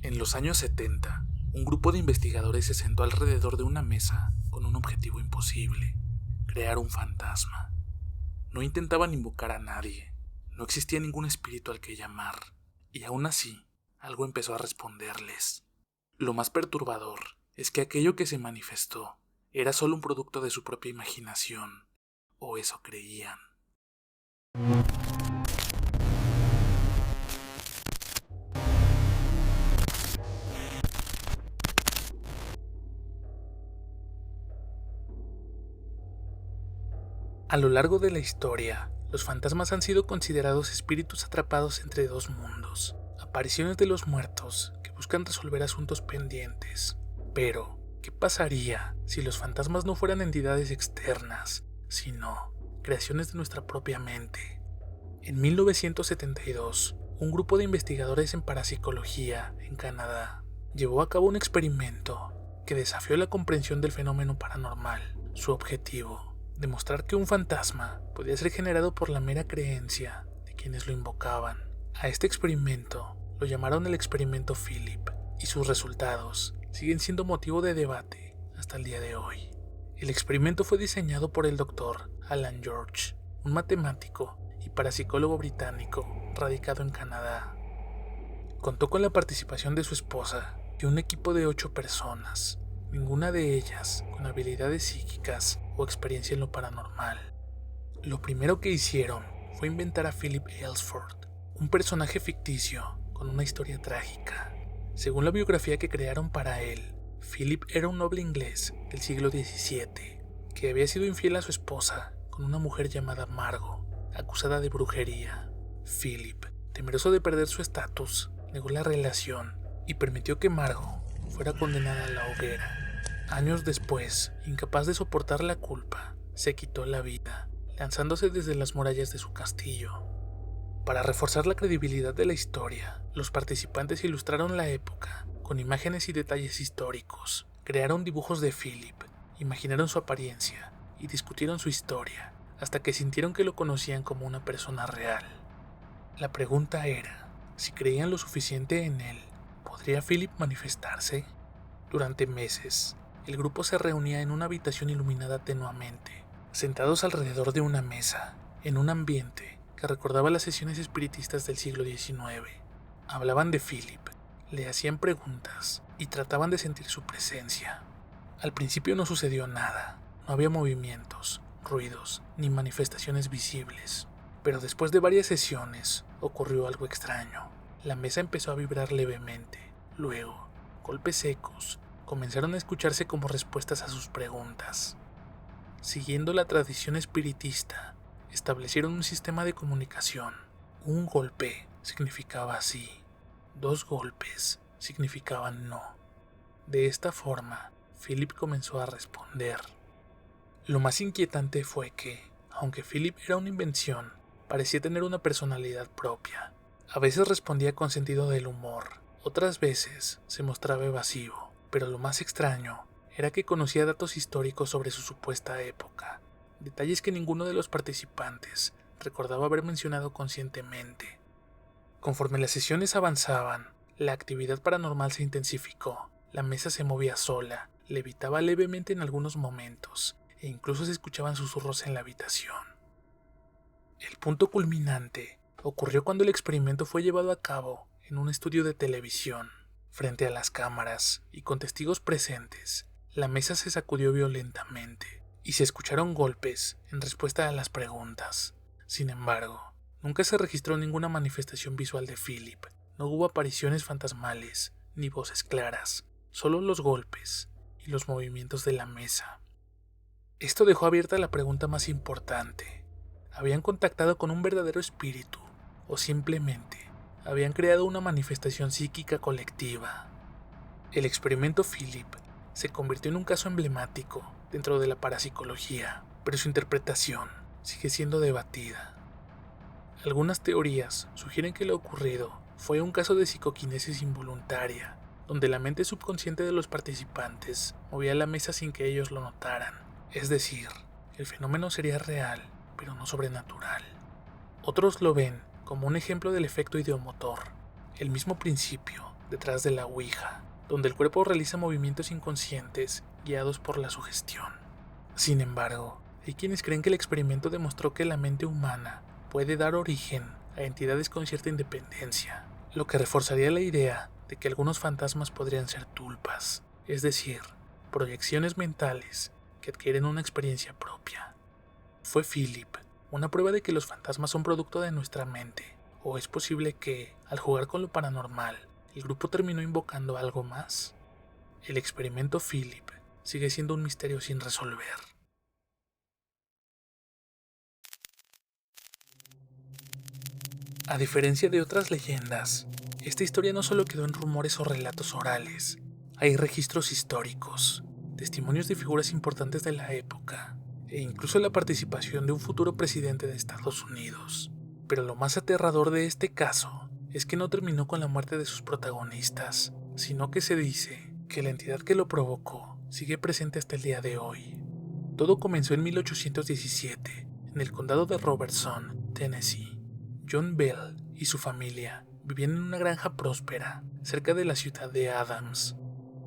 En los años 70, un grupo de investigadores se sentó alrededor de una mesa con un objetivo imposible: crear un fantasma. No intentaban invocar a nadie, no existía ningún espíritu al que llamar, y aún así, algo empezó a responderles. Lo más perturbador es que aquello que se manifestó era solo un producto de su propia imaginación, o eso creían. A lo largo de la historia, los fantasmas han sido considerados espíritus atrapados entre dos mundos, apariciones de los muertos que buscan resolver asuntos pendientes. Pero, ¿qué pasaría si los fantasmas no fueran entidades externas, sino creaciones de nuestra propia mente? En 1972, un grupo de investigadores en parapsicología en Canadá llevó a cabo un experimento que desafió la comprensión del fenómeno paranormal. Su objetivo: demostrar que un fantasma podía ser generado por la mera creencia de quienes lo invocaban. A este experimento lo llamaron el experimento Philip, y sus resultados siguen siendo motivo de debate hasta el día de hoy. El experimento fue diseñado por el Dr. Alan George, un matemático y parapsicólogo británico radicado en Canadá. Contó con la participación de su esposa y un equipo de 8 personas, ninguna de ellas con habilidades psíquicas o experiencia en lo paranormal. Lo primero que hicieron fue inventar a Philip Aylesford, un personaje ficticio con una historia trágica. Según la biografía que crearon para él, Philip era un noble inglés del siglo XVII que había sido infiel a su esposa con una mujer llamada Margot, acusada de brujería. Philip, temeroso de perder su estatus, negó la relación y permitió que Margot fuera condenada a la hoguera. Años después, incapaz de soportar la culpa, se quitó la vida, lanzándose desde las murallas de su castillo. Para reforzar la credibilidad de la historia, los participantes ilustraron la época con imágenes y detalles históricos, crearon dibujos de Philip, imaginaron su apariencia y discutieron su historia, hasta que sintieron que lo conocían como una persona real. La pregunta era, si creían lo suficiente en él, ¿podría Philip manifestarse? Durante meses, el grupo se reunía en una habitación iluminada tenuamente, sentados alrededor de una mesa, en un ambiente que recordaba las sesiones espiritistas del siglo XIX. Hablaban de Philip, le hacían preguntas y trataban de sentir su presencia. Al principio no sucedió nada, no había movimientos, ruidos ni manifestaciones visibles. Pero después de varias sesiones ocurrió algo extraño. La mesa empezó a vibrar levemente. Luego, golpes secos comenzaron a escucharse como respuestas a sus preguntas. Siguiendo la tradición espiritista, establecieron un sistema de comunicación. Un golpe significaba sí, 2 golpes significaban no. De esta forma, Philip comenzó a responder. Lo más inquietante fue que, aunque Philip era una invención, parecía tener una personalidad propia. A veces respondía con sentido del humor, otras veces se mostraba evasivo, pero lo más extraño era que conocía datos históricos sobre su supuesta época, detalles que ninguno de los participantes recordaba haber mencionado conscientemente. Conforme las sesiones avanzaban, la actividad paranormal se intensificó, la mesa se movía sola, levitaba levemente en algunos momentos, e incluso se escuchaban susurros en la habitación. El punto culminante ocurrió cuando el experimento fue llevado a cabo en un estudio de televisión. Frente a las cámaras y con testigos presentes, la mesa se sacudió violentamente y se escucharon golpes en respuesta a las preguntas. Sin embargo, nunca se registró ninguna manifestación visual de Philip. No hubo apariciones fantasmales ni voces claras, solo los golpes y los movimientos de la mesa. Esto dejó abierta la pregunta más importante. ¿Habían contactado con un verdadero espíritu o simplemente habían creado una manifestación psíquica colectiva? El experimento Philip se convirtió en un caso emblemático dentro de la parapsicología, pero su interpretación sigue siendo debatida. Algunas teorías sugieren que lo ocurrido fue un caso de psicoquinesis involuntaria, donde la mente subconsciente de los participantes movía la mesa sin que ellos lo notaran. Es decir, el fenómeno sería real, pero no sobrenatural. Otros lo ven como un ejemplo del efecto ideomotor, el mismo principio detrás de la Ouija, donde el cuerpo realiza movimientos inconscientes guiados por la sugestión. Sin embargo, hay quienes creen que el experimento demostró que la mente humana puede dar origen a entidades con cierta independencia, lo que reforzaría la idea de que algunos fantasmas podrían ser tulpas, es decir, proyecciones mentales que adquieren una experiencia propia. ¿Fue Philip una prueba de que los fantasmas son producto de nuestra mente? ¿O es posible que, al jugar con lo paranormal, el grupo terminó invocando algo más? El experimento Philip sigue siendo un misterio sin resolver. A diferencia de otras leyendas, esta historia no solo quedó en rumores o relatos orales. Hay registros históricos, testimonios de figuras importantes de la época, e incluso la participación de un futuro presidente de Estados Unidos. Pero lo más aterrador de este caso es que no terminó con la muerte de sus protagonistas, sino que se dice que la entidad que lo provocó sigue presente hasta el día de hoy. Todo comenzó en 1817, en el condado de Robertson, Tennessee. John Bell y su familia vivían en una granja próspera, cerca de la ciudad de Adams.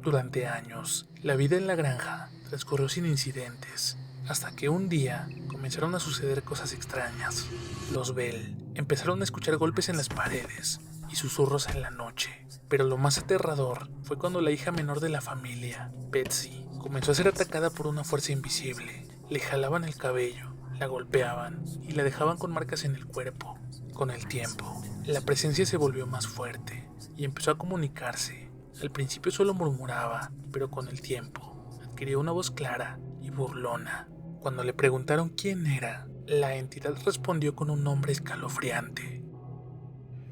Durante años, la vida en la granja transcurrió sin incidentes, hasta que un día comenzaron a suceder cosas extrañas. Los Bell empezaron a escuchar golpes en las paredes y susurros en la noche, pero lo más aterrador fue cuando la hija menor de la familia, Betsy, comenzó a ser atacada por una fuerza invisible. Le jalaban el cabello, la golpeaban y la dejaban con marcas en el cuerpo. Con el tiempo, la presencia se volvió más fuerte y empezó a comunicarse. Al principio solo murmuraba, pero con el tiempo adquirió una voz clara y burlona. Cuando le preguntaron quién era, la entidad respondió con un nombre escalofriante: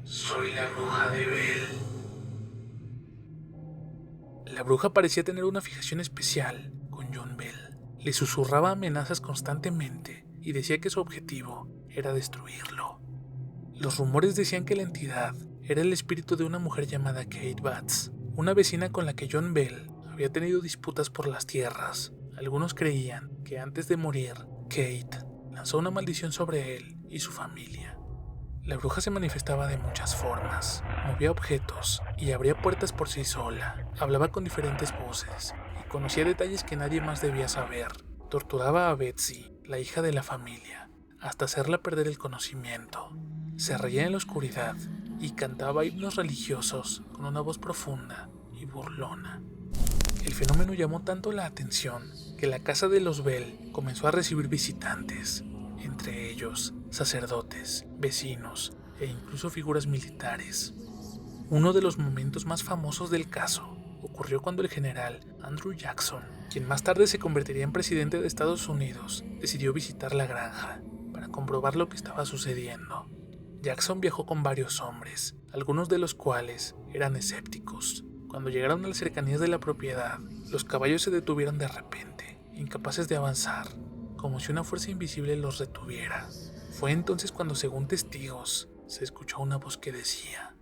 «Soy la bruja de Bell». La bruja parecía tener una fijación especial con John Bell. Le susurraba amenazas constantemente y decía que su objetivo era destruirlo. Los rumores decían que la entidad era el espíritu de una mujer llamada Kate Batts, una vecina con la que John Bell había tenido disputas por las tierras. Algunos creían que antes de morir, Kate lanzó una maldición sobre él y su familia. La bruja se manifestaba de muchas formas, movía objetos y abría puertas por sí sola, hablaba con diferentes voces y conocía detalles que nadie más debía saber. Torturaba a Betsy, la hija de la familia, hasta hacerla perder el conocimiento. Se reía en la oscuridad y cantaba himnos religiosos con una voz profunda y burlona. El fenómeno llamó tanto la atención que la casa de los Bell comenzó a recibir visitantes, entre ellos sacerdotes, vecinos e incluso figuras militares. Uno de los momentos más famosos del caso ocurrió cuando el general Andrew Jackson, quien más tarde se convertiría en presidente de Estados Unidos, decidió visitar la granja para comprobar lo que estaba sucediendo. Jackson viajó con varios hombres, algunos de los cuales eran escépticos. Cuando llegaron a las cercanías de la propiedad, los caballos se detuvieron de repente, incapaces de avanzar, como si una fuerza invisible los retuviera. Fue entonces cuando, según testigos, se escuchó una voz que decía: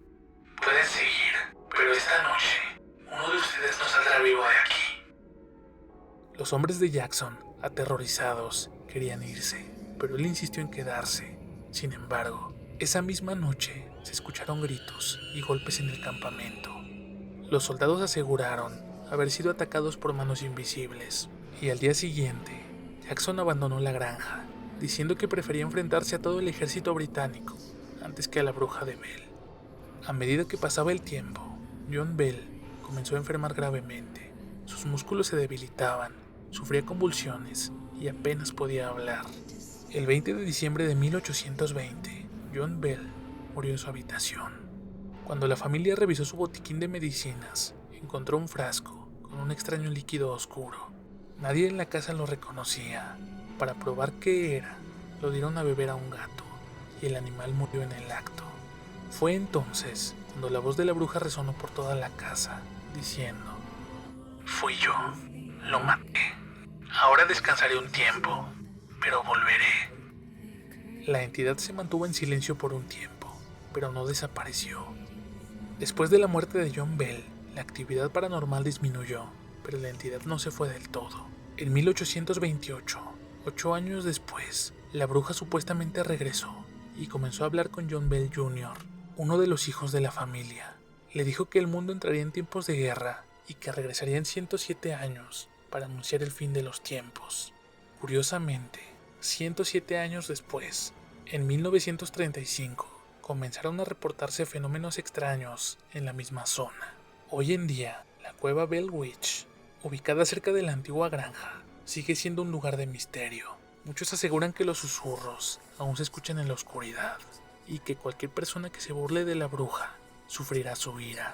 «Pueden seguir, pero esta noche uno de ustedes no saldrá vivo de aquí». Los hombres de Jackson, aterrorizados, querían irse, pero él insistió en quedarse. Sin embargo, esa misma noche se escucharon gritos y golpes en el campamento. Los soldados aseguraron haber sido atacados por manos invisibles, y al día siguiente, Jackson abandonó la granja, diciendo que prefería enfrentarse a todo el ejército británico antes que a la bruja de Bell. A medida que pasaba el tiempo, John Bell comenzó a enfermar gravemente. Sus músculos se debilitaban, sufría convulsiones y apenas podía hablar. El 20 de diciembre de 1820, John Bell murió en su habitación. Cuando la familia revisó su botiquín de medicinas, encontró un frasco con un extraño líquido oscuro. Nadie en la casa lo reconocía. Para probar qué era, lo dieron a beber a un gato, y el animal murió en el acto. Fue entonces cuando la voz de la bruja resonó por toda la casa, diciendo: «Fui yo, lo maté. Ahora descansaré un tiempo, pero volveré». La entidad se mantuvo en silencio por un tiempo, pero no desapareció. Después de la muerte de John Bell, la actividad paranormal disminuyó, pero la entidad no se fue del todo. En 1828, 8 años después, la bruja supuestamente regresó y comenzó a hablar con John Bell Jr., uno de los hijos de la familia. Le dijo que el mundo entraría en tiempos de guerra y que regresaría en 107 años para anunciar el fin de los tiempos. Curiosamente, 107 años después, en 1935, comenzaron a reportarse fenómenos extraños en la misma zona. Hoy en día, la cueva Bell Witch, ubicada cerca de la antigua granja, sigue siendo un lugar de misterio. Muchos aseguran que los susurros aún se escuchan en la oscuridad y que cualquier persona que se burle de la bruja sufrirá su ira.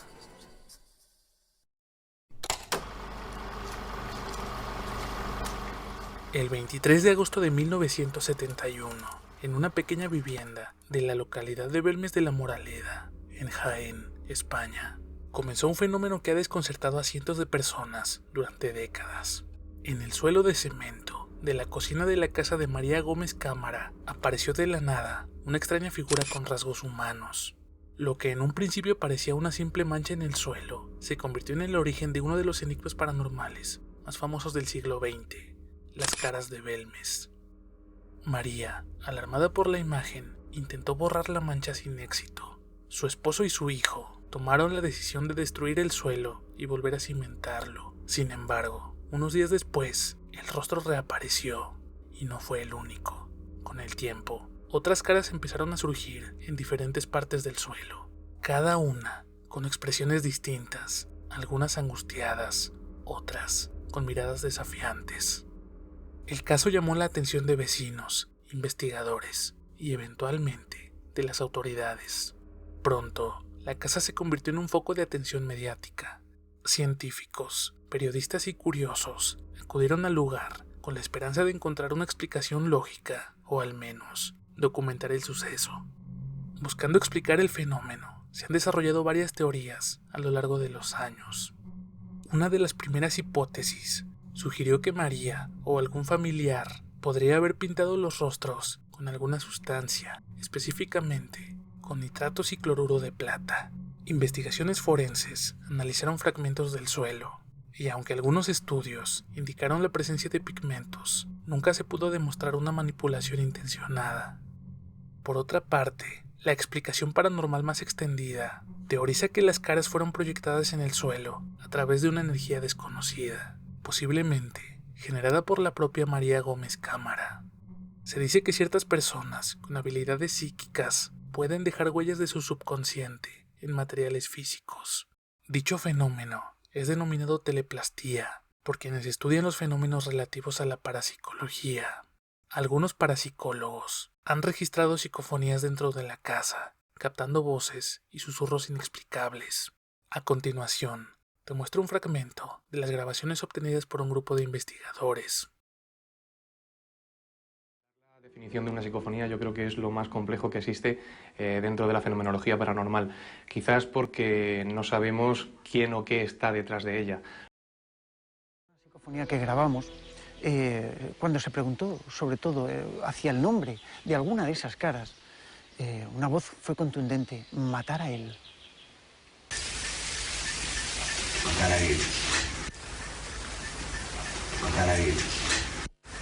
El 23 de agosto de 1971, en una pequeña vivienda de la localidad de Belmes de la Moraleda, en Jaén, España, comenzó un fenómeno que ha desconcertado a cientos de personas durante décadas. En el suelo de cemento de la cocina de la casa de María Gómez Cámara apareció de la nada una extraña figura con rasgos humanos. Lo que en un principio parecía una simple mancha en el suelo se convirtió en el origen de uno de los enigmas paranormales más famosos del siglo XX, las caras de Belmes. María, alarmada por la imagen, intentó borrar la mancha sin éxito. Su esposo y su hijo tomaron la decisión de destruir el suelo y volver a cimentarlo. Sin embargo, unos días después, el rostro reapareció, y no fue el único. Con el tiempo, otras caras empezaron a surgir en diferentes partes del suelo, cada una con expresiones distintas, algunas angustiadas, otras con miradas desafiantes. El caso llamó la atención de vecinos, investigadores y eventualmente de las autoridades. Pronto, la casa se convirtió en un foco de atención mediática. Científicos, periodistas y curiosos acudieron al lugar con la esperanza de encontrar una explicación lógica o al menos documentar el suceso. Buscando explicar el fenómeno, se han desarrollado varias teorías a lo largo de los años. Una de las primeras hipótesis sugirió que María o algún familiar podría haber pintado los rostros con alguna sustancia, específicamente con nitratos y cloruro de plata. Investigaciones forenses analizaron fragmentos del suelo, y aunque algunos estudios indicaron la presencia de pigmentos, nunca se pudo demostrar una manipulación intencionada. Por otra parte, la explicación paranormal más extendida teoriza que las caras fueron proyectadas en el suelo a través de una energía desconocida, posiblemente generada por la propia María Gómez Cámara. Se dice que ciertas personas con habilidades psíquicas pueden dejar huellas de su subconsciente en materiales físicos. Dicho fenómeno es denominado teleplastía por quienes estudian los fenómenos relativos a la parapsicología. Algunos parapsicólogos han registrado psicofonías dentro de la casa, captando voces y susurros inexplicables. A continuación, te muestro un fragmento de las grabaciones obtenidas por un grupo de investigadores. La definición de una psicofonía yo creo que es lo más complejo que existe dentro de la fenomenología paranormal, quizás porque no sabemos quién o qué está detrás de ella. La psicofonía que grabamos, cuando se preguntó sobre todo hacia el nombre de alguna de esas caras, una voz fue contundente: matar a él. Matar a él. Matar a él.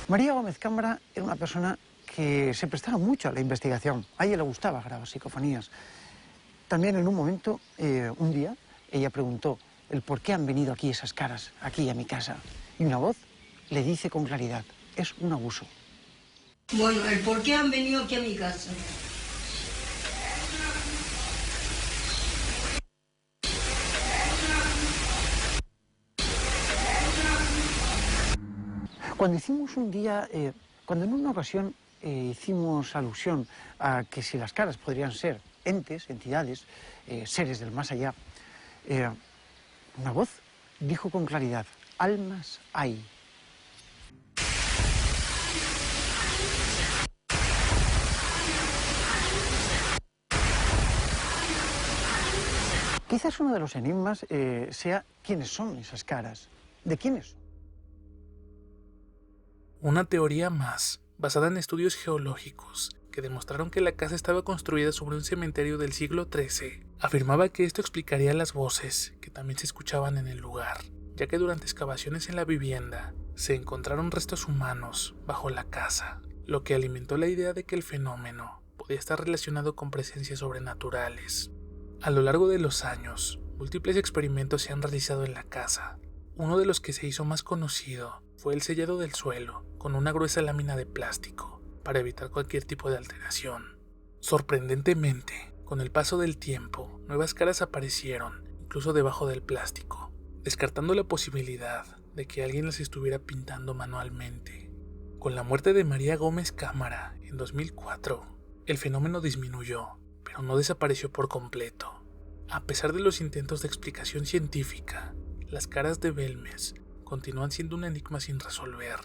María Gómez Cámara era una persona que se prestaba mucho a la investigación. A ella le gustaba grabar psicofonías. También en un momento, un día, ella preguntó el por qué han venido aquí esas caras, aquí a mi casa. Y una voz le dice con claridad: es un abuso. Bueno, el por qué han venido aquí a mi casa. Cuando hicimos un día, cuando en una ocasión hicimos alusión a que si las caras podrían ser entes, entidades, seres del más allá, una voz dijo con claridad: almas hay. Quizás uno de los enigmas sea quiénes son esas caras, de quiénes son. Una teoría más, basada en estudios geológicos, que demostraron que la casa estaba construida sobre un cementerio del siglo XIII, afirmaba que esto explicaría las voces que también se escuchaban en el lugar, ya que durante excavaciones en la vivienda se encontraron restos humanos bajo la casa, lo que alimentó la idea de que el fenómeno podía estar relacionado con presencias sobrenaturales. A lo largo de los años, múltiples experimentos se han realizado en la casa. Uno de los que se hizo más conocido fue el sellado del suelo con una gruesa lámina de plástico para evitar cualquier tipo de alteración. Sorprendentemente, con el paso del tiempo, nuevas caras aparecieron, incluso debajo del plástico, descartando la posibilidad de que alguien las estuviera pintando manualmente. Con la muerte de María Gómez Cámara en 2004, el fenómeno disminuyó, pero no desapareció por completo. A pesar de los intentos de explicación científica, las caras de Belmez continúan siendo un enigma sin resolver.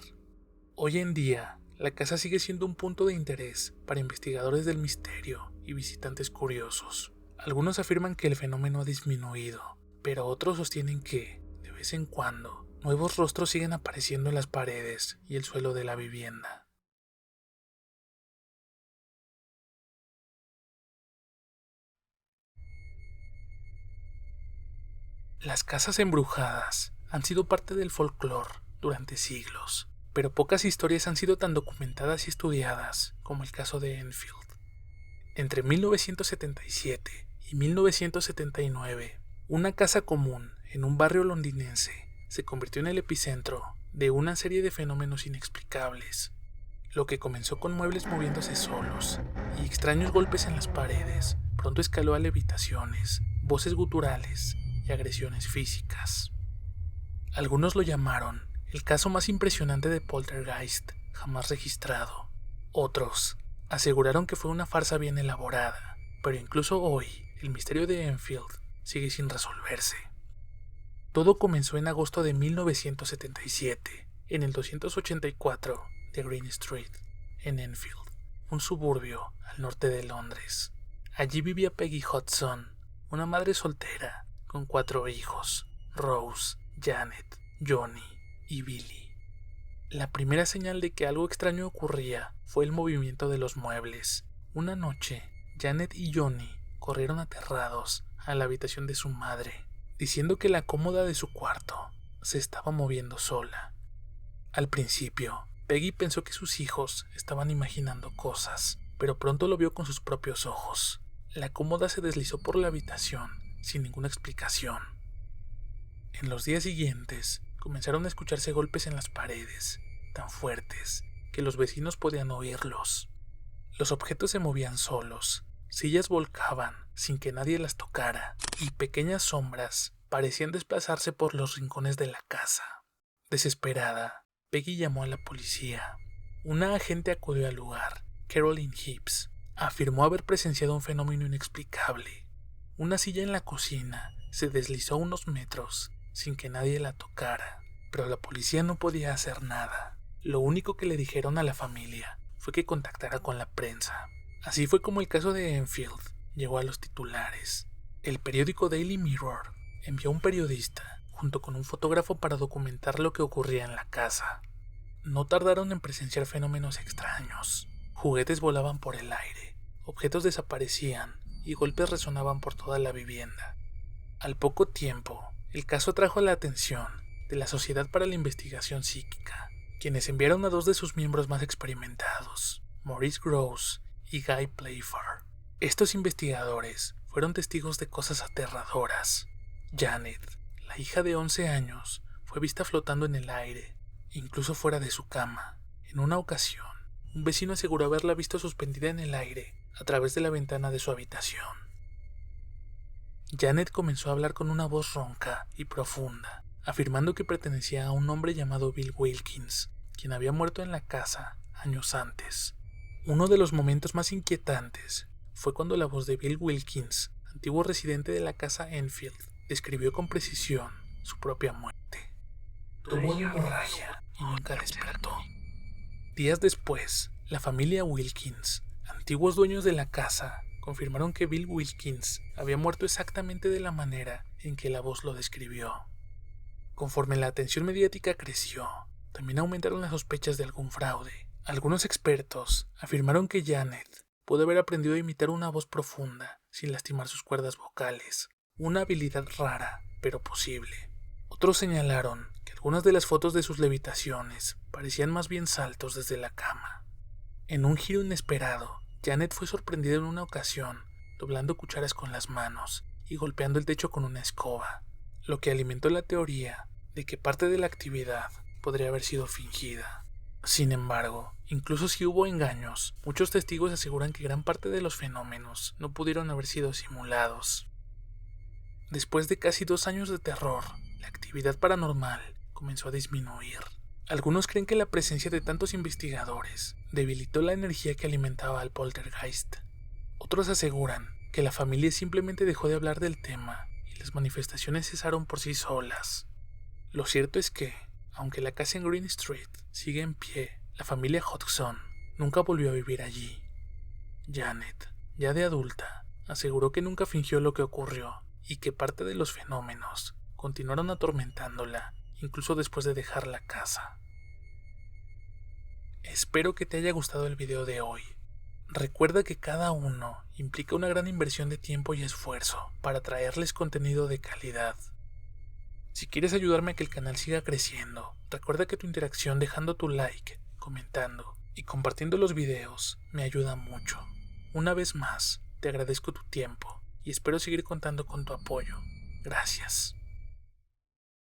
Hoy en día, la casa sigue siendo un punto de interés para investigadores del misterio y visitantes curiosos. Algunos afirman que el fenómeno ha disminuido, pero otros sostienen que, de vez en cuando, nuevos rostros siguen apareciendo en las paredes y el suelo de la vivienda. Las casas embrujadas han sido parte del folclore durante siglos, pero pocas historias han sido tan documentadas y estudiadas como el caso de Enfield. Entre 1977 y 1979, una casa común en un barrio londinense se convirtió en el epicentro de una serie de fenómenos inexplicables. Lo que comenzó con muebles moviéndose solos y extraños golpes en las paredes, pronto escaló a levitaciones, voces guturales y agresiones físicas. Algunos lo llamaron el caso más impresionante de poltergeist jamás registrado. Otros aseguraron que fue una farsa bien elaborada, pero incluso hoy el misterio de Enfield sigue sin resolverse. Todo comenzó en agosto de 1977, en el 284 de Green Street, en Enfield, un suburbio al norte de Londres. Allí vivía Peggy Hudson, una madre soltera con 4 hijos: Rose, Janet, Johnny y Billy. La primera señal de que algo extraño ocurría fue el movimiento de los muebles. Una noche, Janet y Johnny corrieron aterrados a la habitación de su madre, diciendo que la cómoda de su cuarto se estaba moviendo sola. Al principio, Peggy pensó que sus hijos estaban imaginando cosas, pero pronto lo vio con sus propios ojos. La cómoda se deslizó por la habitación sin ninguna explicación. En los días siguientes, comenzaron a escucharse golpes en las paredes, tan fuertes que los vecinos podían oírlos. Los objetos se movían solos, sillas volcaban sin que nadie las tocara, y pequeñas sombras parecían desplazarse por los rincones de la casa. Desesperada, Peggy llamó a la policía. Una agente acudió al lugar, Caroline Hibbs. Afirmó haber presenciado un fenómeno inexplicable. Una silla en la cocina se deslizó unos metros sin que nadie la tocara, pero la policía no podía hacer nada. Lo único que le dijeron a la familia fue que contactara con la prensa. Así fue como el caso de Enfield llegó a los titulares. El periódico Daily Mirror envió a un periodista junto con un fotógrafo para documentar lo que ocurría en la casa. No tardaron en presenciar fenómenos extraños. Juguetes volaban por el aire, objetos desaparecían y golpes resonaban por toda la vivienda. Al poco tiempo, el caso atrajo la atención de la Sociedad para la Investigación Psíquica, quienes enviaron a 2 de sus miembros más experimentados, Maurice Grosse y Guy Playfair. Estos investigadores fueron testigos de cosas aterradoras. Janet, la hija de 11 años, fue vista flotando en el aire, incluso fuera de su cama. En una ocasión, un vecino aseguró haberla visto suspendida en el aire a través de la ventana de su habitación. Janet comenzó a hablar con una voz ronca y profunda, afirmando que pertenecía a un hombre llamado Bill Wilkins, quien había muerto en la casa años antes. Uno de los momentos más inquietantes fue cuando la voz de Bill Wilkins, antiguo residente de la casa Enfield, describió con precisión su propia muerte. Tuvo una hemorragia y nunca despertó. Días después, la familia Wilkins, antiguos dueños de la casa, confirmaron que Bill Wilkins había muerto exactamente de la manera en que la voz lo describió. Conforme la atención mediática creció, también aumentaron las sospechas de algún fraude. Algunos expertos afirmaron que Janet pudo haber aprendido a imitar una voz profunda sin lastimar sus cuerdas vocales, una habilidad rara, pero posible. Otros señalaron que algunas de las fotos de sus levitaciones parecían más bien saltos desde la cama. En un giro inesperado, Janet fue sorprendida en una ocasión doblando cucharas con las manos y golpeando el techo con una escoba, lo que alimentó la teoría de que parte de la actividad podría haber sido fingida. Sin embargo, incluso si hubo engaños, muchos testigos aseguran que gran parte de los fenómenos no pudieron haber sido simulados. Después de casi 2 años de terror, la actividad paranormal comenzó a disminuir. Algunos creen que la presencia de tantos investigadores debilitó la energía que alimentaba al poltergeist. Otros aseguran que la familia simplemente dejó de hablar del tema y las manifestaciones cesaron por sí solas. Lo cierto es que, aunque la casa en Green Street sigue en pie, la familia Hodgson nunca volvió a vivir allí. Janet, ya de adulta, aseguró que nunca fingió lo que ocurrió y que parte de los fenómenos continuaron atormentándola incluso después de dejar la casa. Espero que te haya gustado el video de hoy. Recuerda que cada uno implica una gran inversión de tiempo y esfuerzo para traerles contenido de calidad. Si quieres ayudarme a que el canal siga creciendo, recuerda que tu interacción dejando tu like, comentando y compartiendo los videos me ayuda mucho. Una vez más, te agradezco tu tiempo y espero seguir contando con tu apoyo. Gracias.